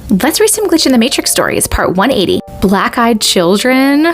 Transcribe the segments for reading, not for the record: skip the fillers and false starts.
Let's read some Glitch in the Matrix stories, part 180. Black-eyed children?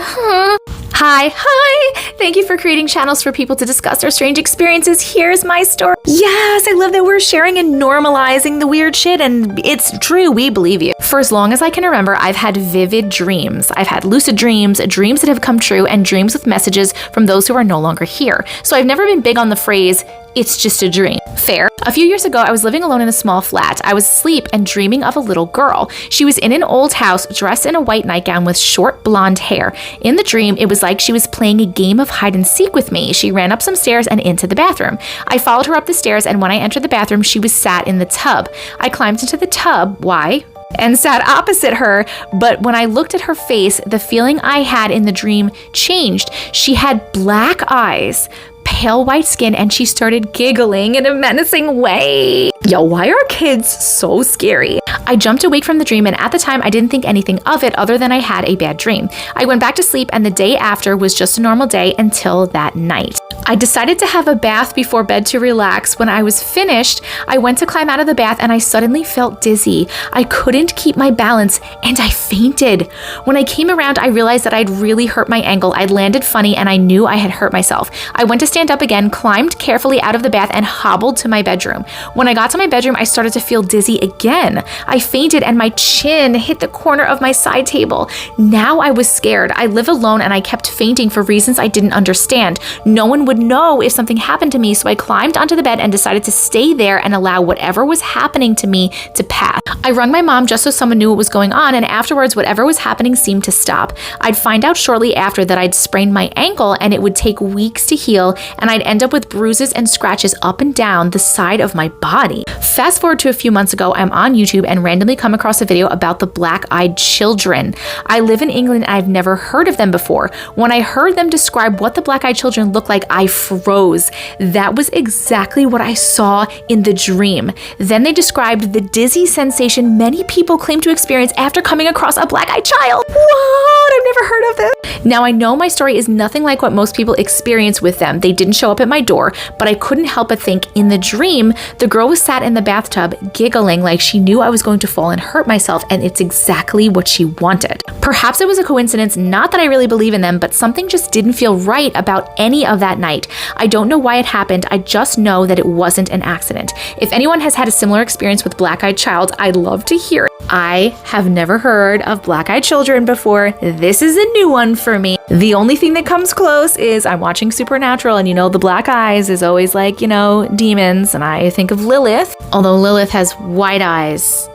Hi! Thank you for creating channels for people to discuss their strange experiences. Here's my story. Yes, I love that we're sharing and normalizing the weird shit, and it's true, we believe you. For as long as I can remember, I've had vivid dreams. I've had lucid dreams, dreams that have come true, and dreams with messages from those who are no longer here. So I've never been big on the phrase, "it's just a dream." Fair. A few years ago, I was living alone in a small flat. I was asleep and dreaming of a little girl. She was in an old house, dressed in a white nightgown with short blonde hair. In the dream, it was like she was playing a game of hide and seek with me. She ran up some stairs and into the bathroom. I followed her up the stairs, and when I entered the bathroom, she was sat in the tub. I climbed into the tub. Why? And sat opposite her, but when I looked at her face, the feeling I had in the dream changed. She had black eyes, pale white skin, and she started giggling in a menacing way. Yo, why are kids so scary? I jumped awake from the dream, and at the time I didn't think anything of it other than I had a bad dream. I went back to sleep, and the day after was just a normal day until that night. I decided to have a bath before bed to relax. When I was finished, I went to climb out of the bath and I suddenly felt dizzy. I couldn't keep my balance and I fainted. When I came around, I realized that I'd really hurt my ankle. I'd landed funny and I knew I had hurt myself. I went to stand up again, climbed carefully out of the bath, and hobbled to my bedroom. When I got to my bedroom, I started to feel dizzy again. I fainted and my chin hit the corner of my side table. Now I was scared. I live alone and I kept fainting for reasons I didn't understand. No one would know if something happened to me, so I climbed onto the bed and decided to stay there and allow whatever was happening to me to pass. I rang my mom just so someone knew what was going on, and afterwards whatever was happening seemed to stop. I'd find out shortly after that I'd sprained my ankle and it would take weeks to heal, and I'd end up with bruises and scratches up and down the side of my body. Fast forward to a few months ago, I'm on YouTube and randomly come across a video about the black-eyed children. I live in England and I've never heard of them before. When I heard them describe what the black-eyed children look like, I froze. That was exactly what I saw in the dream. Then they described the dizzy sensation many people claim to experience after coming across a black-eyed child. What? I've never heard of this. Now I know my story is nothing like what most people experience with them. They didn't show up at my door, but I couldn't help but think in the dream, the girl was sat in the bathtub giggling like she knew I was going to fall and hurt myself, and it's exactly what she wanted. Perhaps it was a coincidence, not that I really believe in them, but something just didn't feel right about any of that night. I don't know why it happened, I just know that it wasn't an accident. If anyone has had a similar experience with black-eyed child, I'd love to hear it. I have never heard of black-eyed children before. This is a new one for me. The only thing that comes close is I'm watching Supernatural, and the black eyes is always like, demons, and I think of Lilith. Although Lilith has white eyes.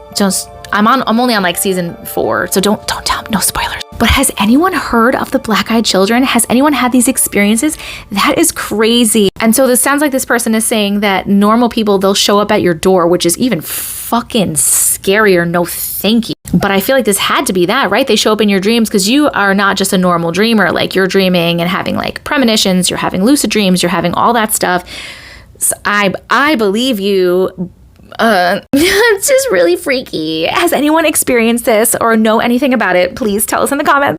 I'm only on like season 4, so don't tell me, no spoilers. But has anyone heard of the black-eyed children? Has anyone had these experiences? That is crazy. And so this sounds like this person is saying that normal people, they'll show up at your door, which is even fucking scarier. No, thank you. But I feel like this had to be that, right? They show up in your dreams because you are not just a normal dreamer. Like you're dreaming and having like premonitions, you're having lucid dreams, you're having all that stuff. So I believe you. It's just really freaky. Has anyone experienced this or know anything about it? Please tell us in the comments.